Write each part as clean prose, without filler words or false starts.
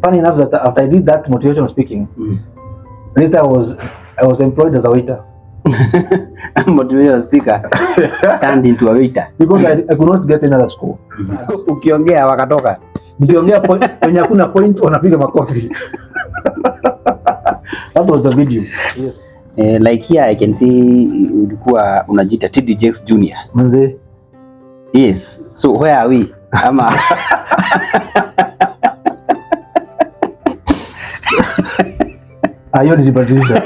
funny enough that after I did that motivational speaking, later I was employed as a waiter. Motivational speaker turned into a waiter because I could not get another school. Ukiongea wakatoka. Nikiongea kwenye hakuna point wanapiga makofi. That was the video. Yes. Like here I can see ulikuwa unajiita TDJX Junior. Manze. Yes. So where are we? Ama Ayo nilibadilisha.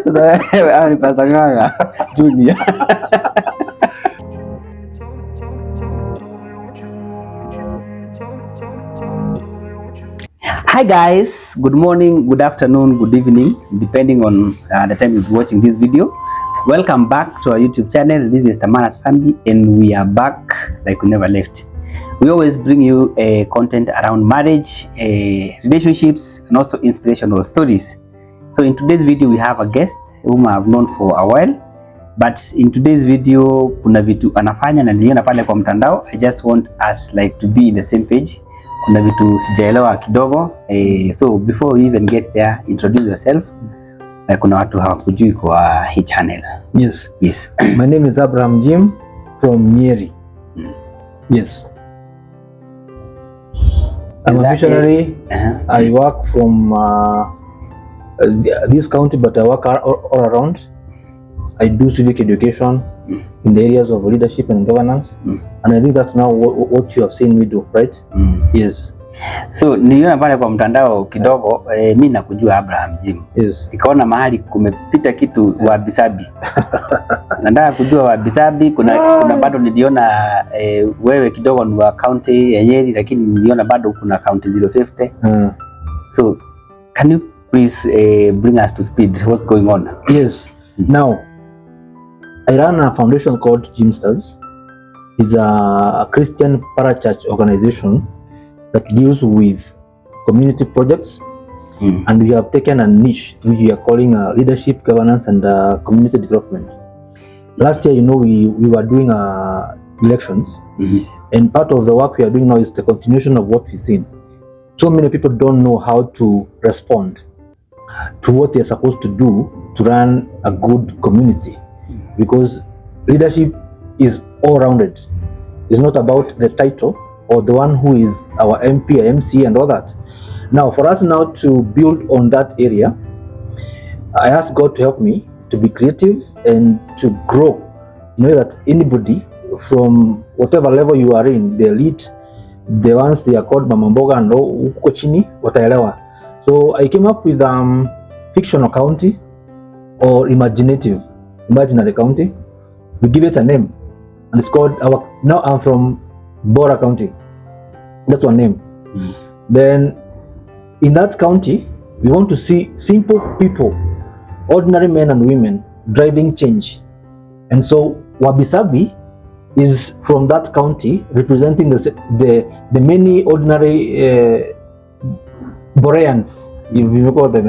Sasa ni Pastor Nganga Junior. Hi guys, good morning, good afternoon, good evening, depending on the time you're watching this video. Welcome back to our YouTube channel. This is Tamara's family and we are back like we never left. We always bring you content around marriage, relationships, and also inspirational stories. So in today's video we have a guest whom I have known for a while, but in today's video kuna vitu anafanya na niliona pale kwa mtandao. I just want us like to be in the same page. Kuna vitu sijaelewa kidogo. So before we even get there, introduce yourself. Kuna watu hawakujui kwa hii channel. Yes. Yes. My name is Abraham Jim from Nyeri. Yes. I'm a missionary. I work from this county, but I work all around. I do civic education in the areas of leadership and governance. And I think that's now what you have seen me do, right? Yes. So niliona pale kwa mtandao kidogo, mimi nakujua Abraham Jim. Yes. Nikaona mahali kumepita kitu wa Bisabi. Nataka kujua wa Bisabi, kuna bado niliona wewe kidogo ni wa county ya Nyeri, lakini niliona bado kuna county 050. So can you please bring us to speed what's going on? Yes. Now I run a foundation called Jimsters. It's a Christian parachurch organization that deals with community projects, and we have taken a niche which we are calling leadership, governance, and community development. Last year, you know, we were doing elections, and part of the work we are doing now is the continuation of what we've seen. So many people don't know how to respond to what they're supposed to do to run a good community, because leadership is all-rounded. It's not about the title or the one who is our MP, MC, and all that. Now, for us now to build on that area, I asked God to help me to be creative and to grow. You know that anybody from whatever level you are in, the elite, the ones they are called Mamamboga and uko chini, wataelewa. So I came up with fictional county or imaginary county. We give it a name, and it's called now I'm from Bora County. That's one name. Then in that county, we want to see simple people, ordinary men and women driving change. And so Wabi-Sabi is from that county, representing the many ordinary Boreans, if you call them,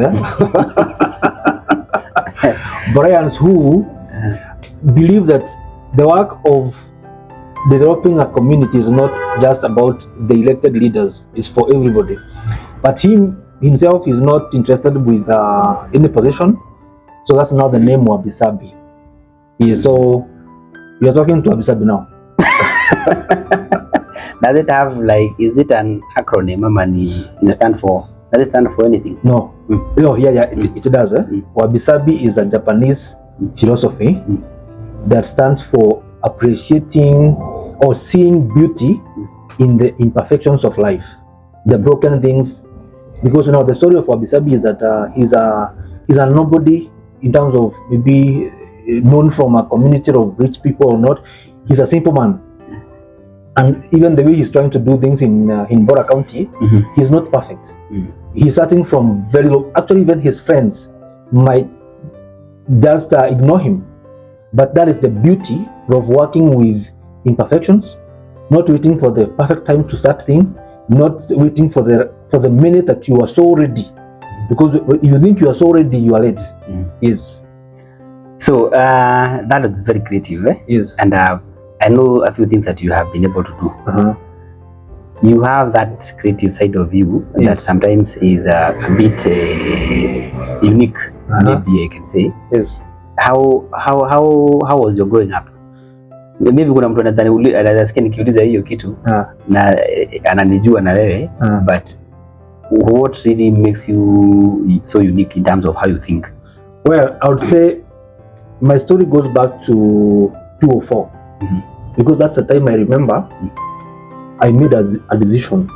Boreans who believe that the work of developing a community is not just about the elected leaders, it's for everybody. But himself is not interested with any position, so that's now the name Wabi-Sabi. So we are talking to Wabi-Sabi now. Does it have like, is it an acronym? Does it stand for anything? No. Oh, yeah, it does. Wabi-Sabi is a Japanese philosophy that stands for appreciating or seeing beauty in the imperfections of life, the broken things. Because you know the story of Wabi-Sabi is that he's a nobody in terms of maybe known from a community of rich people or not. He's a simple man, and even the way he's trying to do things in Bora County, he's not perfect. He's starting from very low. Actually, even his friends might just ignore him. But that is the beauty of working with imperfections, not waiting for the perfect time to start things, not waiting for the minute that you are so ready, because you think you are so ready, you are late. Yes. So that is very creative. Yes. And I know a few things that you have been able to do. you have that creative side of you that sometimes is a bit unique, maybe I can say. Yes. How was your growing up? Maybe kuna mtu anaweza sikia nikiuliza hiyo kitu na ananijua na wewe, but what really makes you so unique in terms of how you think? Well, I would say my story goes back to 2004, because that's the time I remember I made a decision,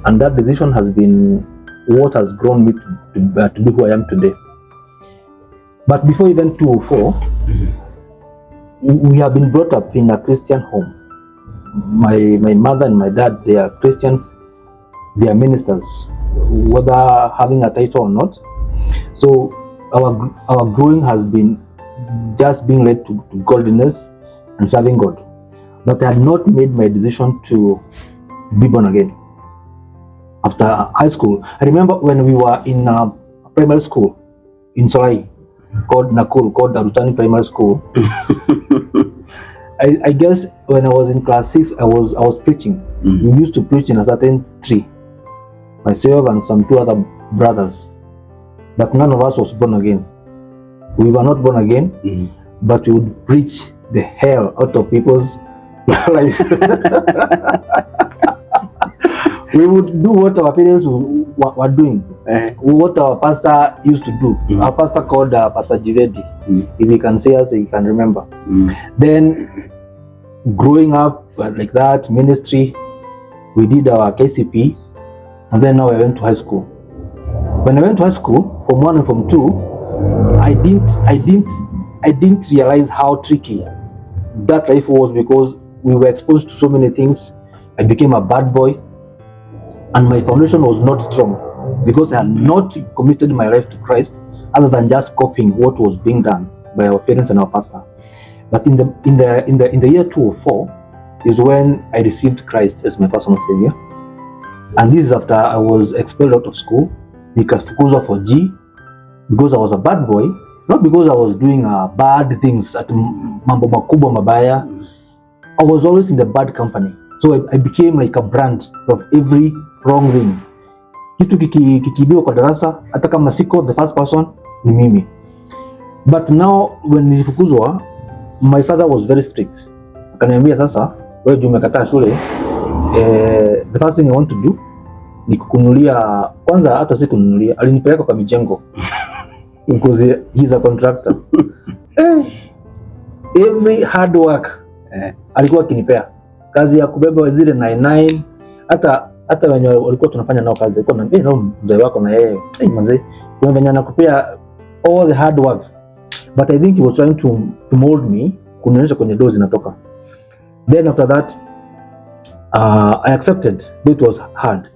and that decision has been what has grown me to be who I am today. But before even 2004, we have been brought up in a Christian home. My mother and my dad, they are Christians, they are ministers, whether having a title or not. So our growing has been just being led to godliness and serving God. But I had not made my decision to be born again. After high school, I remember when we were in primary school in Solai, called Nakuru, called Arutani Primary School. I guess when I was in class 6, I was preaching. We used to preach in a certain tree, myself and some 2 other brothers, but none of us was born again. We were not born again, but we would preach the hell out of people's lives. We would do what our parents were doing, what our pastor used to do. Our pastor called Pastor Jivedi, if he can say us, he can remember. Then growing up like that, ministry, we did our KCP, and then now I went to high school. When I went to high school, Form 1 and Form 2, I didn't realize how tricky that life was, because we were exposed to so many things. I became a bad boy, and my foundation was not strong because I had not committed my life to Christ, other than just copying what was being done by our parents and our pastor. But in the year 2004 is when I received Christ as my personal savior, and this is after I was expelled out of school, nikafukuzwa for G, because I was a bad boy, not because I was doing bad things at mambo makubwa mabaya. I was always in the bad company, so I became like a brand of every wrong thing. Kitu kikibiwa kwa darasa, hata kama siko the first person, ni mimi. But now when nilifukuzwa, my father was very strict. Akaniambia, sasa wewe juu umekataa shule, the first thing I want to do ni kukunulia. Kwanza hata si kununulia, alinipeleka kwa mijengo because he's a contractor. Every hard work alikuwa akinipea. Kazi ya kubeba zile 99, hata wenye walikuwa tunafanya nao kazi, alikuwa anambia nao mzee wako na yeye, mzee kuna venye anakupea all the hard work. But I think he was trying to mold me, kunionyesha kwenye doors zinatoka. Then after that I accepted, but it was hard.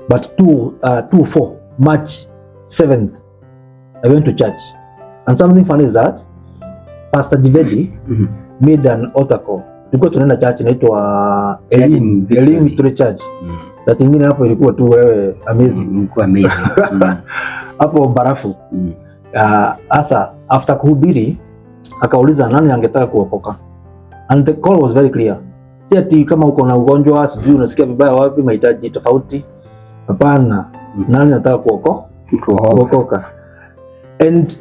But 2004 March 7th I went to church, and something funny is that Pastor Divedi made an altar call. Tulikuwa tunaenda church inaitwa Elim Victory Church. That ingine hapo ilikuwa tu wewe amazing. Ilikuwa amazing. Hapo barafu. Asa after kuhubiri akauliza nani angetaka kuokoka. And the call was very clear. Si ati kama uko na ugonjwa, sijui unasikia vibaya wapi, mahitaji tofauti. Hapana. Nani anataka kuokoka? And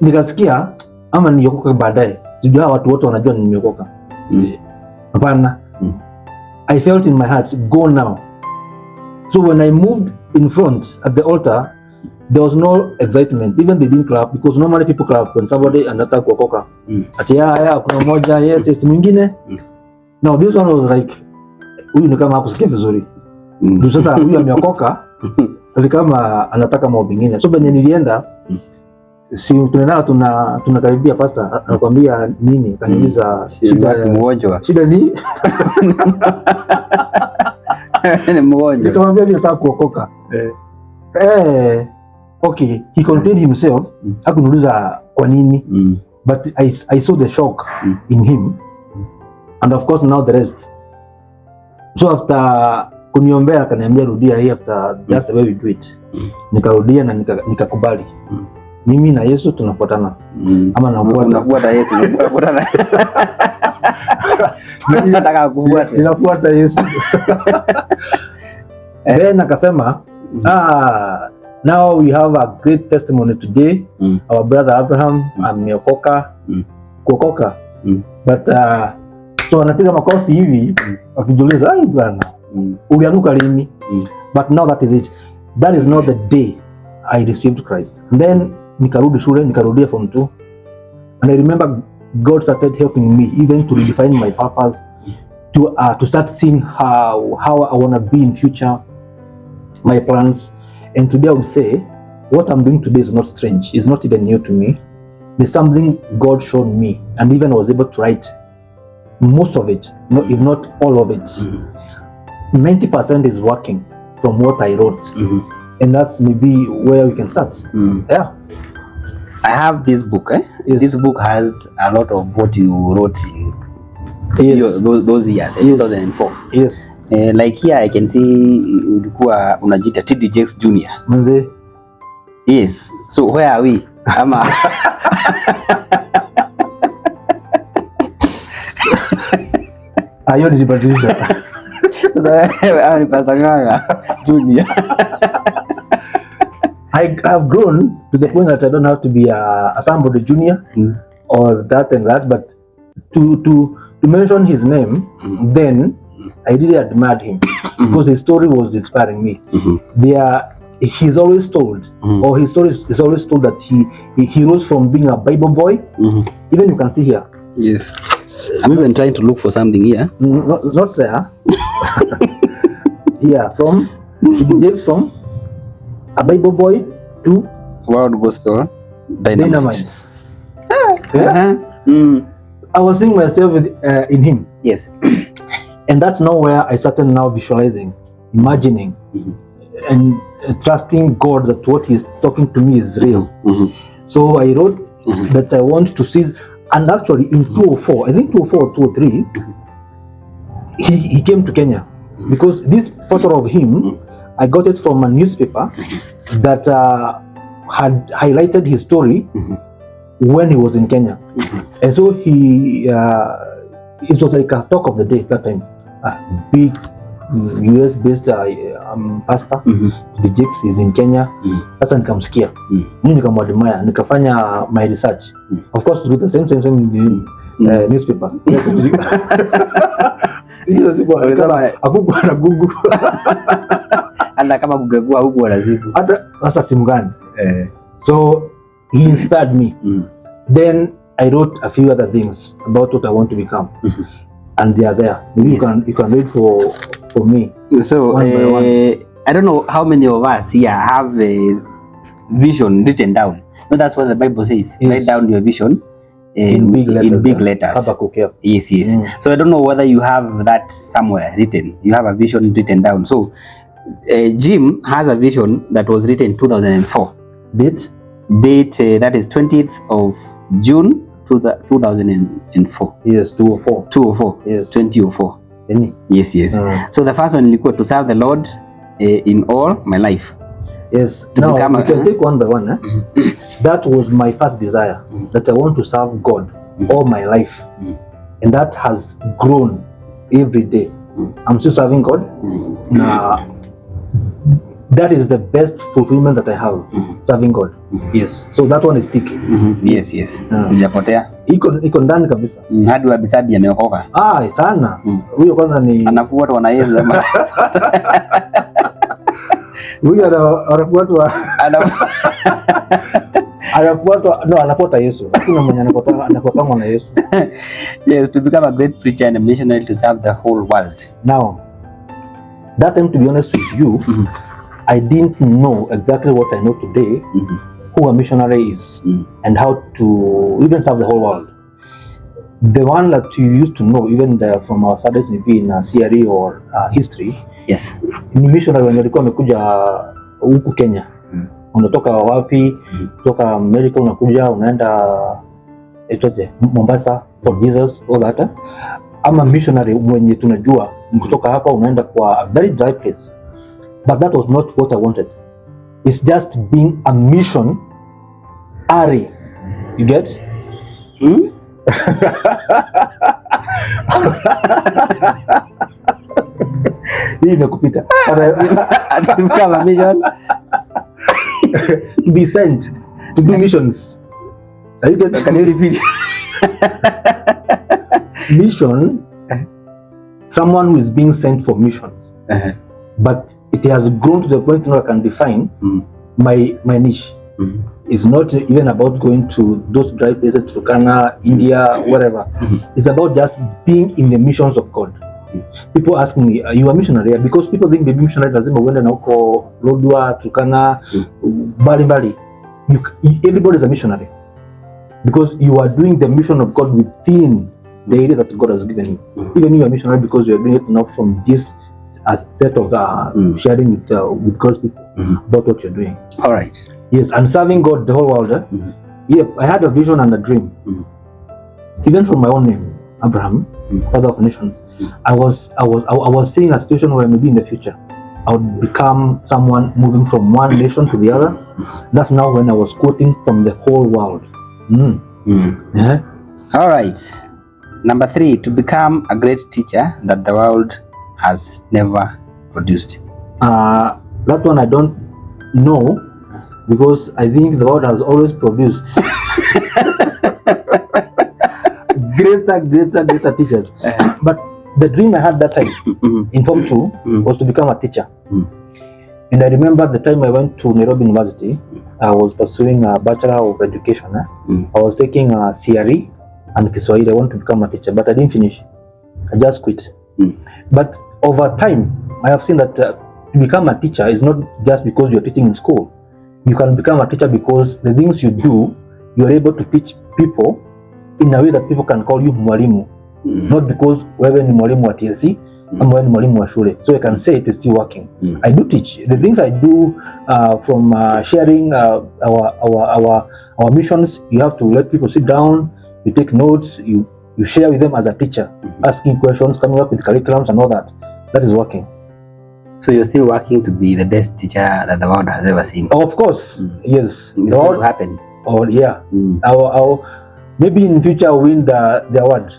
nikasikia ama niokoka baadaye. Sijui watu wote wanajua nimeokoka. Hapana. I felt in my heart, go now. So when I moved in front at the altar, there was no excitement. Even they didn't clap, because normally people clap when somebody anataka kuokoka. Ati ya kuna mmoja, yes mwingine. Now this one was like, huyu ni kama hakusikia vizuri. Ndio sasa huyu ameokoka, ni kama anataka mambo mengine. So venye nilienda, si tunakaribia pastor, anakuambia nini? Akaniuliza shida ni ni mgonjwa. Nikamwambia nataka kuokoka. Okay, he contained himself. Hakuniuliza kwa nini. But I saw the shock in him, and of course now the rest. So after kuniombea akaniambia rudia hii, after just the way we do it. Nikarudia na nikakubali. Mimi na Yesu tunafuatana. Ama unafuata Yesu, unafuatana. nataka kufuata. Ninafuata Yesu. Then akasema, now we have a great testimony today. Our brother Abraham ameokoka. Kuokoka. But so wanapiga makofi hivi wakijiuliza, ai bwana, ulianguka lini? But now that is it. That is not the day I received Christ. And then nikarudi shule, nikarudia form 2. And I remember God started helping me even to redefine my purpose, to start seeing how I want to be in future, my plans. And today I would say, what I'm doing today is not strange. It's not even new to me. There's something God showed me, and even I was able to write most of it, if not all of it. 90% is working from what I wrote. And that's maybe where we can start. Yeah. I have this book. Yes. This book has a lot of what you wrote in those years, 2004. Yes. Like here I can see ulikuwa unajita TD Jakes Jr. Mzee. Yes. So where are we? Ama ayo nilibadilisha. Sasa ni Pastor Nganga Junior. I have grown to the point that I don't have to be a somebody junior or that and that, but to mention his name, then I really admired him because his story was inspiring me. He's always told, or his story is always told that he rose from being a Bible boy. Even you can see here. Yes. I'm even trying to look for something here. Not there. Yeah, from James, from a Bible boy to World Gospel Dynamite. Yeah. I was seeing myself in him. Yes. And that's now where I started now visualizing, imagining, and trusting God that what he's talking to me is real. So I wrote that I want to see, and actually in 2004, I think 2004 or 2003, he came to Kenya because this photo of him, I got it from a newspaper that had highlighted his story when he was in Kenya. And so it was like a talk of the day that time. Big US based pastor, the Jakes is in Kenya. Sasa nikamsikia. Mimi nikamwadmire, nikafanya my research. Of course through the same newspaper. Hiyo siku hakukuwa na Google. Hata kama kungekuwa huko lazima. Hata sasa simu gani? So he inspired me. Then I wrote a few other things about what I want to become. And they are there. Maybe you can read for me. So one by one. I don't know how many of us here have a vision written down. No, that's what the Bible says. Yes. Write down your vision in big letters. Yes. So I don't know whether you have that somewhere written. You have a vision written down. So Jim has a vision that was written in 2004. Date that is 20th of June 2004. Yes, 204. Yes, 2004. Yes. So the first one ilikuwa to serve the Lord in all my life. Yes. Now you can take one by one. That was my first desire, that I want to serve God all my life, and that has grown every day. I'm still serving God. That is the best fulfillment that I have, serving God. Yes. So that one is thick. Yes. Hujapotea. Iko ndani kabisa. Hadi wa bisadi ameokoka. Sana. Huyo kwanza ni anafuatwa na Yesu ama. Huyo anafuatwa anafuata Yesu. Hakuna mwenye anafuatwa na Yesu. Yes, to become a great preacher and a missionary to serve the whole world. Now, that time, to be honest with you, I didn't know exactly what I know today, who a missionary is, and how to even serve the whole world. The one that you used to know, even from our studies, maybe in CRE or history, yes, ni missionary when walikuwa wamekuja huku Kenya. Unatoka wapi? Kutoka America unakuja unaenda Mombasa for Jesus, all that. Ama missionary mwenye tunajua kutoka hapa unaenda kwa a very dry place. But that was not what I wanted. It's just being a mission Ari. You get? Hii imekupita. To become a mission. To be sent to do missions. Can you repeat? Mission, someone who is being sent for missions. But it has grown to the point where I can define my niche. It's not even about going to those dry places, Turkana, India, whatever. It's about just being in the missions of God. People ask me, are you a missionary? Because people think the missionary lazima uende na huko Lodwar, Turkana, Bali. Everybody is a missionary. Because you are doing the mission of God within the area that God has given you. Even you are a missionary because you are doing it now from this set of sharing with God's people about what you're doing. All right. Yes, and serving God the whole world. Yeah, I had a vision and a dream. Even from my own name, Abraham, Father of Nations. I was seeing a situation where maybe in the future I would become someone moving from one nation to the other. That's now when I was quoting from the whole world. Yeah. All right. Number 3, to become a great teacher that the world has never produced. That one I don't know, because I think the world has always produced greater teachers. But the dream I had that time in Form 2 was to become a teacher. And I remember the time I went to Nairobi University, I was pursuing a Bachelor of Education. I was taking a CRE and Kiswahili. I wanted to become a teacher, but I didn't finish. I just quit. But over time, I have seen that to become a teacher is not just because you're teaching in school. You can become a teacher because the things you do, you are able to teach people in a way that people can call you mwalimu. Not because wewe ni mwalimu wa TSC ama wewe ni mwalimu wa shule. So I can say it is still working. I do teach. The things I do from sharing our missions, you have to let people sit down, you take notes, you share with them as a teacher, asking questions, coming up with curriculums and all that. That is working. So you're still working to be the best teacher that the world has ever seen? Of course, yes. It's going to happen. Oh yeah. I'll maybe in future I'll win the award.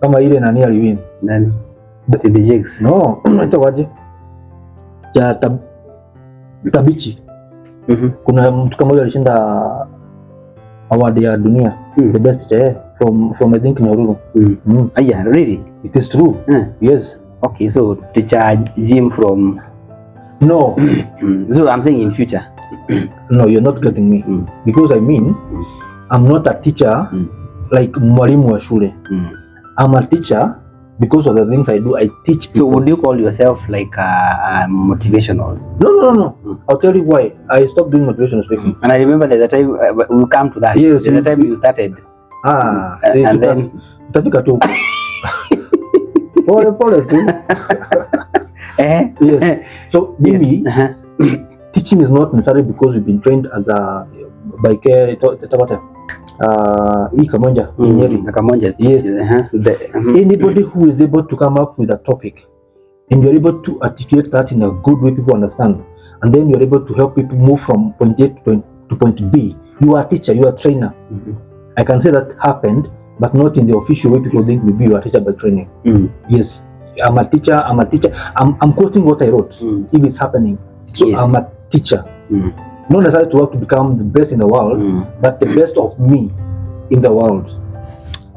Kama ile nani aliwin. Nani? The jigs. No, itawaje? Ya Tabichi. Kuna mtu kama yule alishinda award ya dunia. The best teacher from I think Nyahururu. Yeah, really? It is true. Yes. Okay, so teacher Jim from... No. So I'm saying in future. No, you're not getting me. Because I mean, I'm not a teacher like mwalimu wa shule. I'm a teacher because of the things I do. I teach people. So would you call yourself like a motivational? No. I'll tell you why. I stopped doing motivational speaking. And I remember there's a time, we'll come to that. Yes. There's a time you started. See, and then... Utafika tu. Pole tu. Yes. So mimi, teaching is not necessarily because you've been trained as a by care. Kamonja. Yes. Anybody who is able to come up with a topic and you're able to articulate that in a good way people understand, and then you're able to help people move from point A to point B, you are a teacher, you are a trainer. I can say that happened, but not in the official way people think maybe you are a teacher by training. Yes, I'm a teacher. I'm quoting what I wrote. If it's happening, so yes. I'm a teacher. Not necessarily to work to become the best in the world, but the best of me in the world.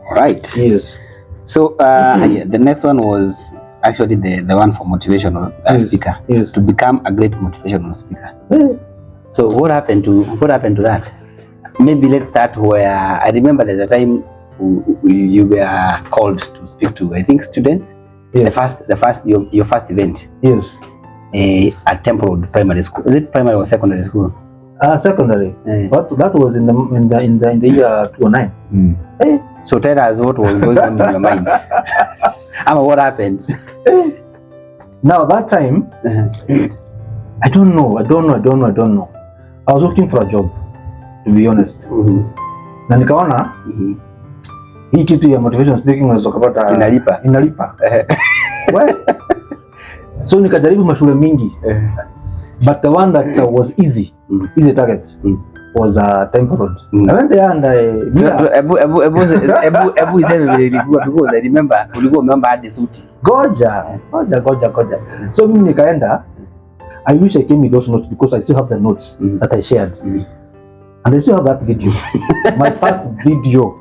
All right. Yes. So the next one was actually the one for motivational speaker. Yes. To become a great motivational speaker. So what happened to that? Maybe let's start where I remember there's a time you were called to speak to, I think, students. Yes. Your first event. Yes. At Temple Primary School. Is it primary or secondary school? Secondary. That was in the year 2009. So tell us what was going on in your mind. What happened? Now that time, I don't know. I was looking for a job, to be honest. Na nikaona hii kitu ya motivation speaking unaweza kupata inalipa. So nikajaribu mashule mingi, but the one that was easy target was Temple Road. I went there and Ebu iseme vile ilikuwa because I remember ulikuwa umeomba hadi suti. Goja. So mimi nikaenda. I wish I came with those notes because I still have the notes that I shared. And I still have that video. My first video.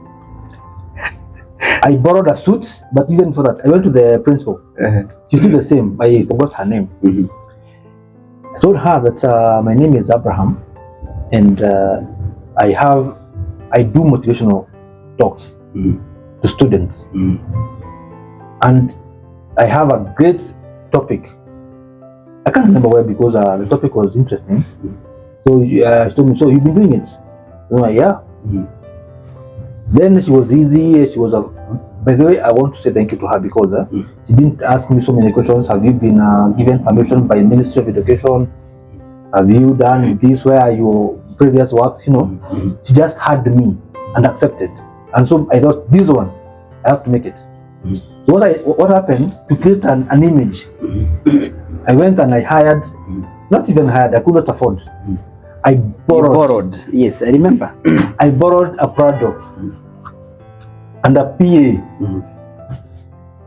I borrowed a suit, but even for that, I went to the principal. She's still the same. I forgot her name. I told her that my name is Abraham, and I do motivational talks to students, and I have a great topic. I can't remember where because the topic was interesting. So she told me, so you've been doing it? I'm like, yeah. Then she was easy. She was by the way, I want to say thank you to her because she didn't ask me so many questions. Have you been given permission by the Ministry of Education? Have you done this? Where are your previous works? You know, she just had me and accepted. And so I thought, this one, I have to make it. So what happened to create an image? I went and I hired, not even hired, I could not afford. I borrowed. Yes, I remember. I borrowed a Prado and a PA.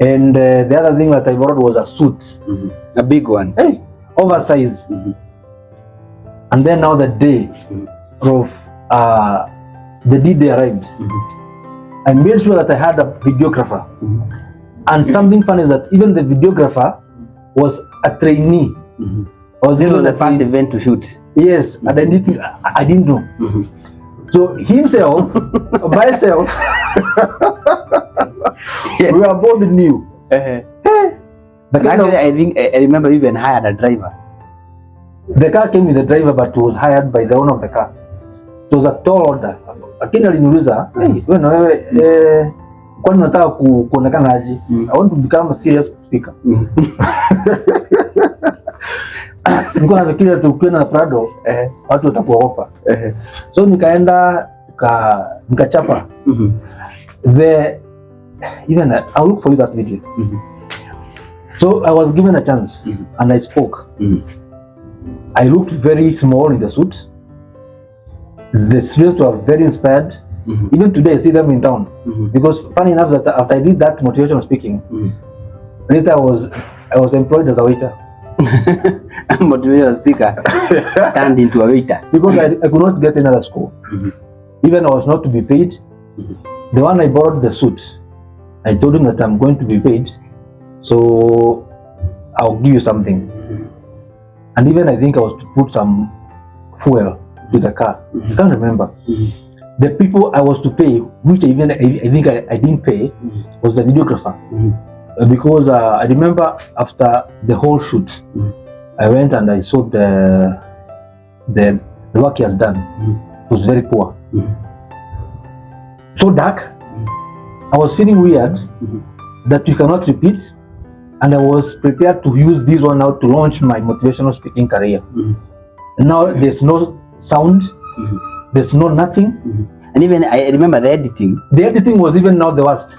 And the other thing that I borrowed was a suit. A big one. Hey, oversized. And then now the day of the D-Day arrived. I made sure that I had a videographer. And something funny is that even the videographer was a trainee. This was the first event to shoot. Yes, and I didn't know. So himself, myself, we were both new. Actually, I think I remember even hired a driver. The car came with the driver, but was hired by the owner of the car. It was a tall order. Lakini aliniuliza, hey, wewe kwani unataka kuonekana aje? I want to become a serious speaker. Nilikuwa nafikiria tukiwa na Prado watu watakuogopa. So nikaenda nikachapa. Even I'll look for you that video. So I was given a chance and I spoke. I looked very small in the suit. The students were very inspired. Even today I see them in town. Because funny enough that after I did that motivational speaking, later I was employed as a waiter. Motivational speaker turned into a waiter. Because I could not get another school. Even I was not to be paid. The one I borrowed the suit, I told him that I'm going to be paid, so I'll give you something. And even I think I was to put some fuel to the car. I can't remember. The people I was to pay, which I think I didn't pay, was the videographer. Because I remember after the whole shoot, I went and I saw the work he has done. It was very poor. So dark. I was feeling weird that we cannot repeat, and I was prepared to use this one now to launch my motivational speaking career. Now there's no sound, there's no nothing. And even I remember the editing. The editing was even now the worst.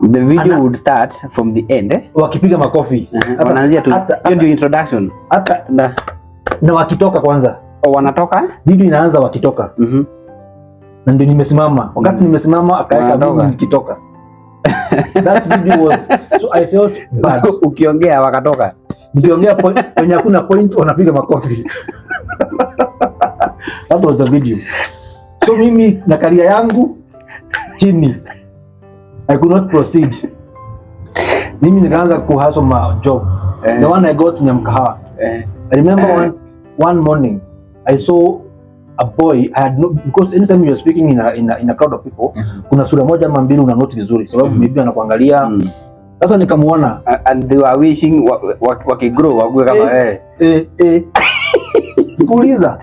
The video would start from the end. Wakipiga makofi. Wanaanzia tu. Hiyo ndio introduction. Hata na wakitoka kwanza. Wanatoka? Video inaanza wakitoka. Na ndio nimesimama. Wakati nimesimama akaweka mimi nikitoka. That video was, so I felt bad. So, ukiongea wakatoka. Nikiongea kwenye hakuna point wanapiga makofi. That was the video. So mimi na career yangu chini. I could not proceed. Mimi nikaanza kuhustle my job. The one I got ni mkahawa. I remember one morning I saw a boy. I had no, because anytime you are speaking in a crowd of people, kuna sura moja ama mbili una note vizuri sababu maybe anakuangalia. Sasa nikamuona and they were wishing wakigrow wague kama kuuliza.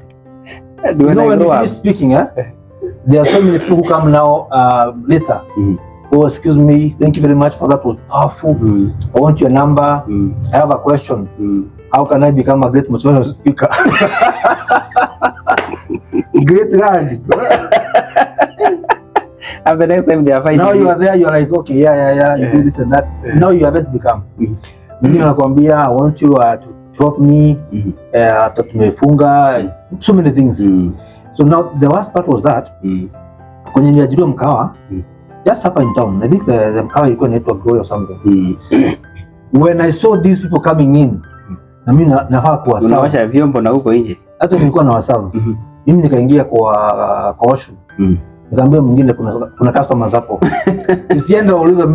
You know when you speaking, there are so many people who come now later. Oh, excuse me, thank you very much for that, was powerful. I want your number. I have a question. How can I become a great motivational speaker? Great guy. And the next time they are fighting. Now you are there, you are like, okay, yeah, you do this and that. Now you have it become. Mimi nakwambia, I want you to help me. Tumefunga, so many things. So now the worst part was that kwenye niliajiriwa mkawa just hapa in town. I think the mkawa ilikuwa inaitwa Glory or something. When I saw these people coming in, na mimi nafaa kuwa sawa. Unaosha vyombo na huko nje. Hata nilikuwa na wasawa. Mimi nikaingia kwa washroom. Nikamwambia mwingine kuna customers hapo. Nisiende waulize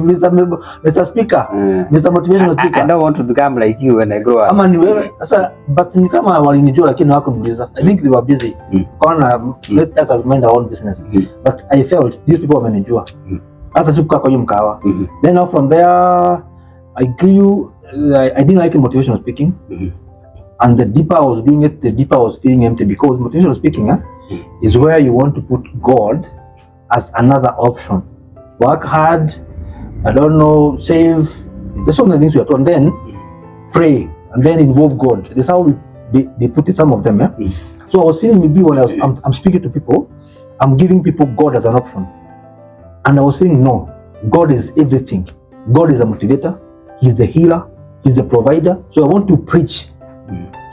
Mr. Speaker, Mr. Motivational Speaker. I don't want to become like you when I grow up. Ama ni wewe sasa, but ni kama walinijua lakini hawakuniuliza. I think they were busy. Kona let us mind our own business. But I felt these people wamenijua. Hata sikukaa kwa hiyo mkawa. Then now from there I grew. I didn't like motivational speaking. And the deeper I was doing it, the deeper I was feeling empty, because motivational speaking is where you want to put God as another option. Work hard, I don't know, save. There's so many things we are told. And then pray, and then involve God. That's how they put it, some of them. So I was feeling maybe when I'm speaking to people, I'm giving people God as an option. And I was feeling, no, God is everything. God is a motivator. He's the healer. He's the provider. So I want to preach.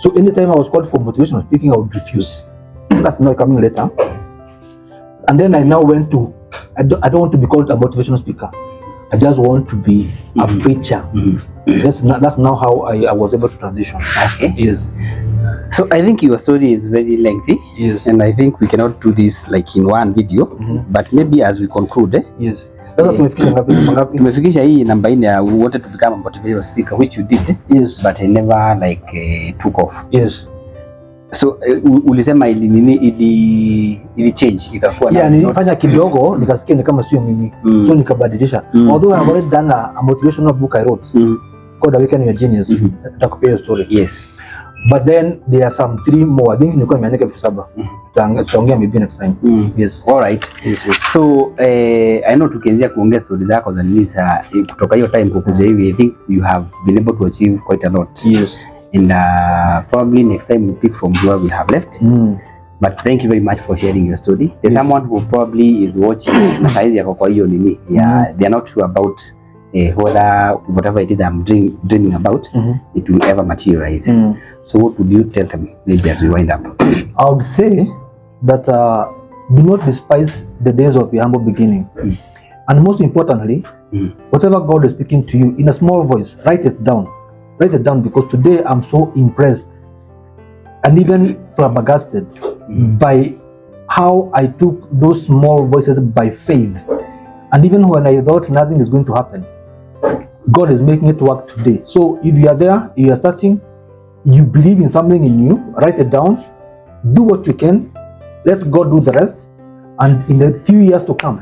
So anytime I was called for motivational speaking, I would refuse. That's not coming later. And then I now went to, I don't want to be called a motivational speaker. I just want to be a preacher. That's now how I was able to transition. Okay. Yes. So I think your story is very lengthy. Yes. And I think we cannot do this like in one video. But maybe as we conclude, yes. Tumefikisha hii namba 4 we wanted to become a motivational speaker, which you did. Yes. But I never took off. Yes. So ulisema ili change ikakuwa na nilifanya kidogo nikasikia ni kama sio mimi. So nikabadilisha. Although I have already done a motivational book I wrote called Awakening Your Genius. Nitakupea hiyo story. Yes. But then there are some 3 more. I think nilikuwa nimeandika vitu 7. Tutaongea maybe next time. Yes. All right. Yes. So I know tukianzia kuongea stories zako za nini kutoka hiyo time kukuja hivi, I think you have been able to achieve quite a lot. Yes. And probably next time we pick from where we have left. But thank you very much for sharing your story. There's someone who probably is watching na saizi yako kwa hiyo nini. Yeah, they are not sure about whether whatever it is I'm dreaming about, it will ever materialize. So what would you tell them maybe as we wind up? I would say that do not despise the days of your humble beginning. And most importantly, whatever God is speaking to you in a small voice, write it down. Write it down, because today I'm so impressed and even flabbergasted by how I took those small voices by faith. And even when I thought nothing is going to happen, God is making it work today. So if you are there, you are starting, you believe in something in you, write it down, do what you can, let God do the rest, and in the few years to come,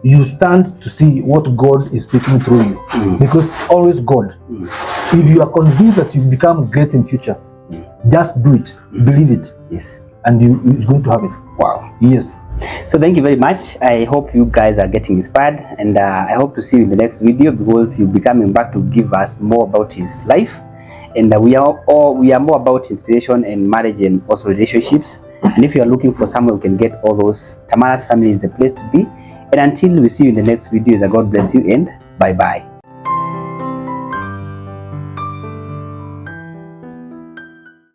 you stand to see what God is speaking through you, because it's always God. If you are convinced that you become great in future, just do it, believe it. Yes. And it's going to happen. Wow. Yes. So thank you very much. I hope you guys are getting inspired, and I hope to see you in the next video, because you'll be coming back to give us more about his life. And we are more about inspiration and marriage and also relationships. And if you are looking for someone who can get all those, Tamara's family is the place to be. And until we see you in the next video, God bless you and bye bye.